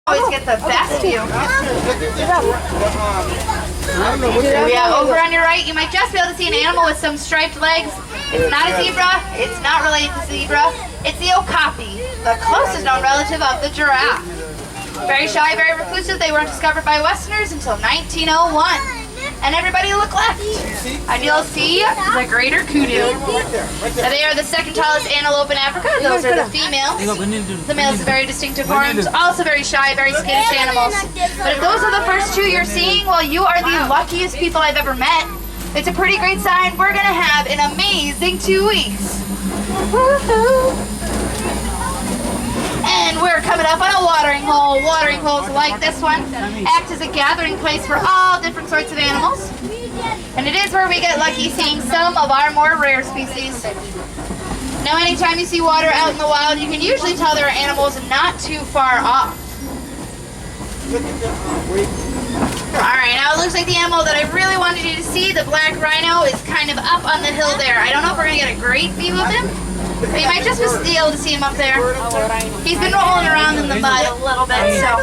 Always get the best view. Yeah, over on your right, you might just be able to see an animal with some striped legs. It's not a zebra. It's not related to zebra. It's the okapi, the closest known relative of the giraffe. Very shy, very reclusive. They weren't discovered by Westerners until 1901. And everybody look left. And you'll see the greater kudu. Now they are the second tallest antelope in Africa. Those are the females. The males are very distinctive horns, also very shy, very skittish animals. But if those are the first two you're seeing, well, you are the luckiest people I've ever met. It's a pretty great sign. We're gonna have an amazing 2 weeks. Woohoo! And we're coming up on a watering hole. Watering holes like this one act as a gathering place for all different sorts of animals. And it is where we get lucky seeing some of our more rare species. Now anytime you see water out in the wild, you can usually tell there are animals not too far off. Alright, now it looks like the animal that I really wanted you to see, the black rhino, is kind of up on the hill there. I don't know if we're going to get a great view of him. But you might just be able to see him up there. He's been rolling around in the mud a little bit, so.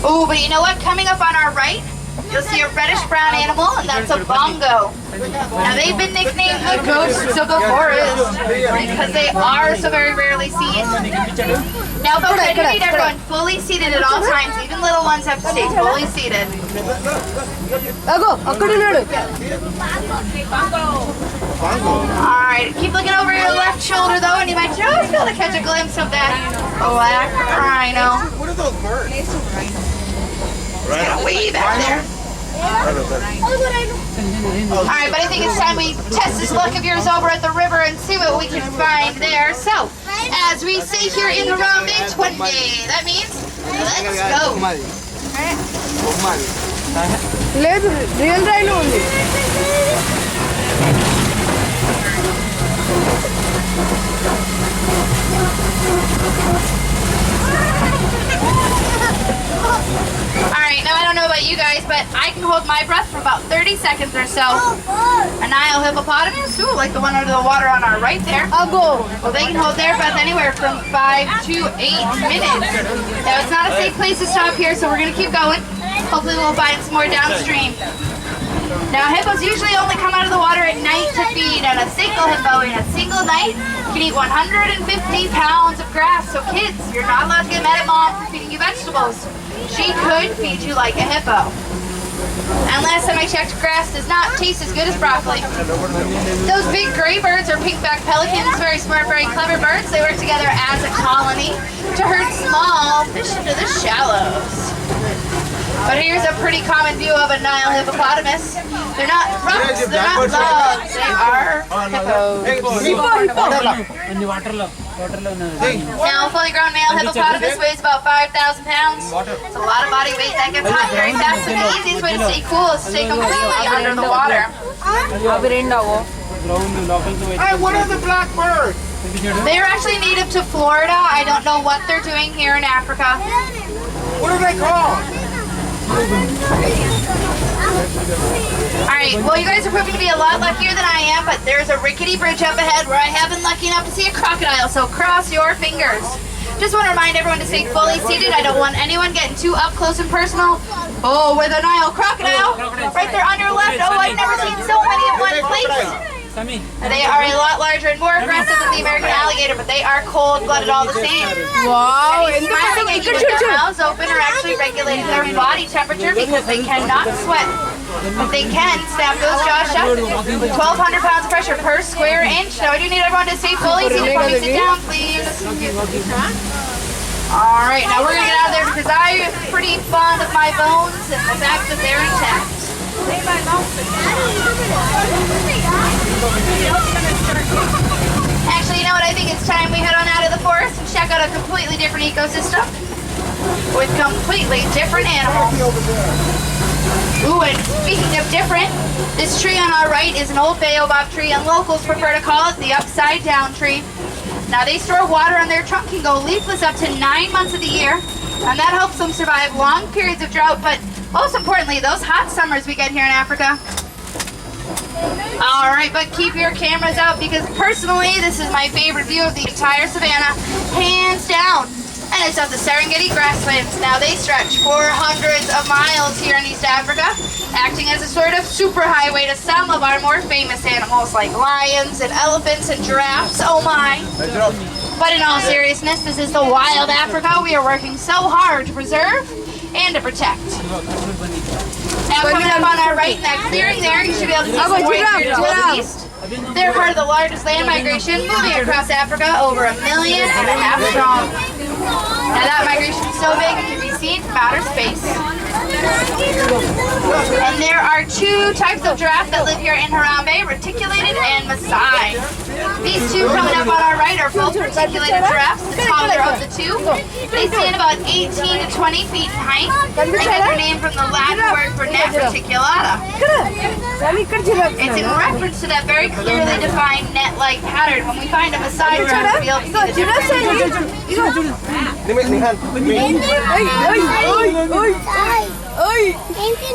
Oh, but you know what? Coming up on our right, you'll see a reddish-brown animal, and that's a bongo. Now, they've been nicknamed the ghosts of the forest because they are so very rarely seen. Now, folks, I do need everyone fully seated at all times. Even little ones have to stay fully seated. Alright, keep looking over your left shoulder though, and you might just be able to catch a glimpse of that black rhino. What are those birds? It's got way back there. Alright, but I think it's time we test this luck of yours over at the river and see what we can find there. So, as we say here in the round in 20, that means, let's go. Real rhino only. Alright, now I don't know about you guys, but I can hold my breath for about 30 seconds or so. A Nile hippopotamus, ooh, like the one under the water on our right there. I'll go. Well, they can hold their breath anywhere from 5 to 8 minutes. Now, it's not a safe place to stop here, so we're going to keep going. Hopefully we'll find some more downstream. Now, hippos usually only come out of the water at night to feed, and a single hippo in a single night can eat 150 pounds of grass. So kids, you're not allowed to get mad at mom for feeding you vegetables. She could feed you like a hippo. And last time I checked, grass does not taste as good as broccoli. Those big gray birds are pink-backed pelicans, very smart, very clever birds. They work together as a colony to herd small fish into the shallows. But here's a pretty common view of a Nile hippopotamus. They're not rocks, they're not logs, they are hippos. Now, a fully grown male hippopotamus weighs about 5,000 pounds. It's a lot of body weight that gets hot very fast, and the easiest way to stay cool is to stay completely under the water. Hey, what are the black birds? They're actually native to Florida. I don't know what they're doing here in Africa. What are they called? Alright, well you guys are proving to be a lot luckier than I am, but there's a rickety bridge up ahead where I have been lucky enough to see a crocodile, so cross your fingers. Just want to remind everyone to stay fully seated. I don't want anyone getting too up close and personal. Oh, with a Nile crocodile, right there on your left. Oh, I've never seen so many in one place. They are a lot larger and more aggressive than the American alligator, but they are cold-blooded all the same. Wow! And smiling and keeping their mouths open are actually regulating their body temperature because they cannot sweat. But they can snap those jaws shut with 1,200 pounds of pressure per square inch. Now I do need everyone to stay fully seated before we sit down, please. Alright, now we're going to get out of there because I am pretty fond of my bones and the fact that they're intact. Actually, you know what? I think it's time we head on out of the forest and check out a completely different ecosystem with completely different animals. Ooh, and speaking of different, this tree on our right is an old baobab tree, and locals prefer to call it the upside down tree. Now, they store water on their trunk and go leafless up to 9 months of the year, and that helps them survive long periods of drought, but most importantly, those hot summers we get here in Africa. Alright, but keep your cameras out because personally, this is my favorite view of the entire savannah, hands down. And it's of the Serengeti grasslands. Now they stretch for hundreds of miles here in East Africa, acting as a sort of superhighway to some of our more famous animals like lions and elephants and giraffes. Oh my. But in all seriousness, this is the wild Africa we are working so hard to preserve and to protect. Now coming up on our right in that clearing there, you should be able to see some white-bearded wildebeest. They're part of the largest land migration moving across Africa, over 1.5 million strong. Now that migration is so big it can be seen from outer space. And there are two types of giraffe that live here in Harambe, reticulated and Maasai. These two coming up on our right are both reticulated giraffes, the taller of the two. They stand about 18 to 20 feet in height. They get their name from the Latin word for neck, reticulata. It's in reference to that very clearly defined net-like pattern. When we find a Maasai giraffe, we'll be able to see the difference.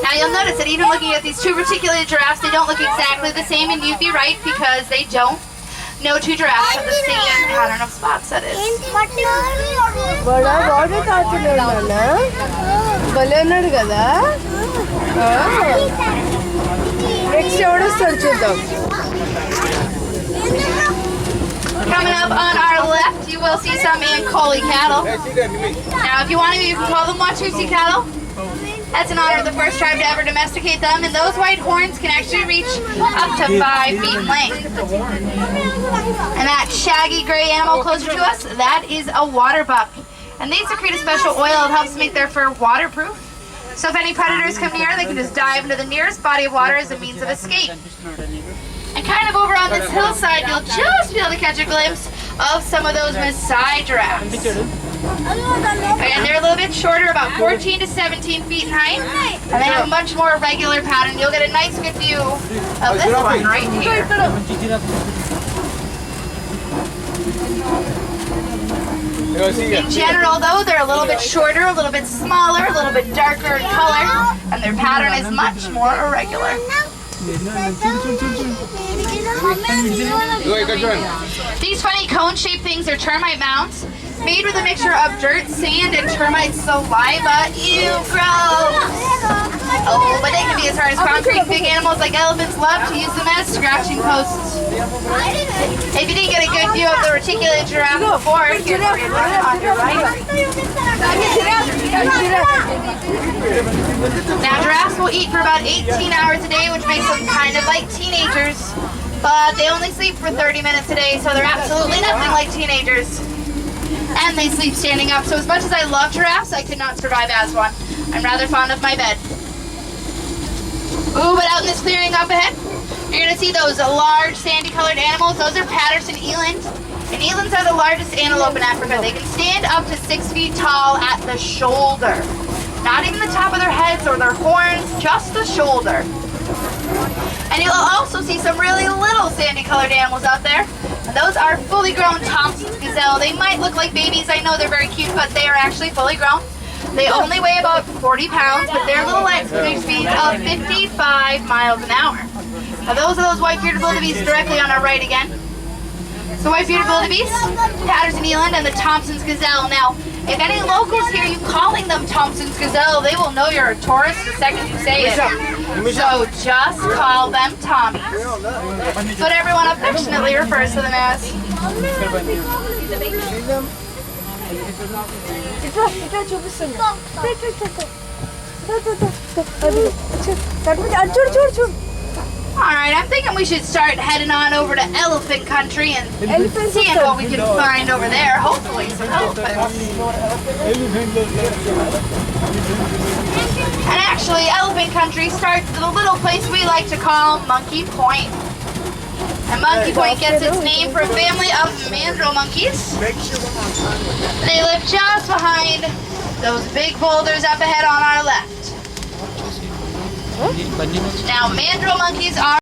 Now you'll notice that even looking at these two reticulated giraffes, they don't look exactly the same, and you'd be right because they don't. No two giraffes have the same pattern of spots, that is. బడా బాగా తాగుతున్నాడు భలే ఉన్నాడు కదా next ఎవడొస్తాడు చూద్దాం Coming up on our left, you will see some Ankoli cattle. Now, if you want to, you can call them Watusi cattle. That's in honor of the first tribe to ever domesticate them, and those white horns can actually reach up to 5 feet in length. And that shaggy gray animal closer to us, that is a water buck. And they secrete a special oil that helps make their fur waterproof. So if any predators come near, they can just dive into the nearest body of water as a means of escape. And kind of over on this hillside, you'll just be able to catch a glimpse of some of those Maasai giraffes. Again, they're a little bit shorter, about 14 to 17 feet in height, and they have a much more regular pattern. You'll get a nice good view of this one right here. In general, though, they're a little bit shorter, a little bit smaller, a little bit darker in color, and their pattern is much more irregular. These funny cone-shaped things are termite mounds, made with a mixture of dirt, sand, and termite saliva. Ew, gross! Oh, but they can be as hard as concrete. Big animals like elephants love to use them as scratching posts. If you didn't get a good view of the reticulated giraffe before, here's where you're on your right. Now, giraffes will eat for about 18 hours a day, which makes them kind of like teenagers. But they only sleep for 30 minutes a day, so they're absolutely nothing like teenagers. And they sleep standing up, so as much as I love giraffes, I could not survive as one. I'm rather fond of my bed. Ooh, but out in this clearing up ahead, you're going to see those large sandy-colored animals. Those are Patterson eland. And elands are the largest antelope in Africa. They can stand up to 6 feet tall at the shoulder. Not even the top of their heads or their horns, just the shoulder. And you'll also see some really little sandy-colored animals out there. And those are fully grown Thompson's gazelle. They might look like babies. I know they're very cute, but they are actually fully grown. They only weigh about 40 pounds, but their little legs can reach speeds of 55 miles an hour. Now those are those white-bearded wildebeest directly on our right again. So white-bearded wildebeest, Patterson eland, and the Thompson's gazelle. Now, if any locals hear you calling them Thompson's gazelle, they will know you're a tourist the second you say it. So just call them Tommies. That's what everyone affectionately refers to them as. ఇట్లా చూపిస్తుంది చూడు చూడు Alright, I'm thinking we should start heading on over to elephant country and seeing what we can find over there. Hopefully some elephants. And actually, elephant country starts at a little place we like to call Monkey Point. And Monkey Point gets its name from a family of mandrill monkeys. They live just behind those big boulders up ahead on our left. Now, mandrill monkeys are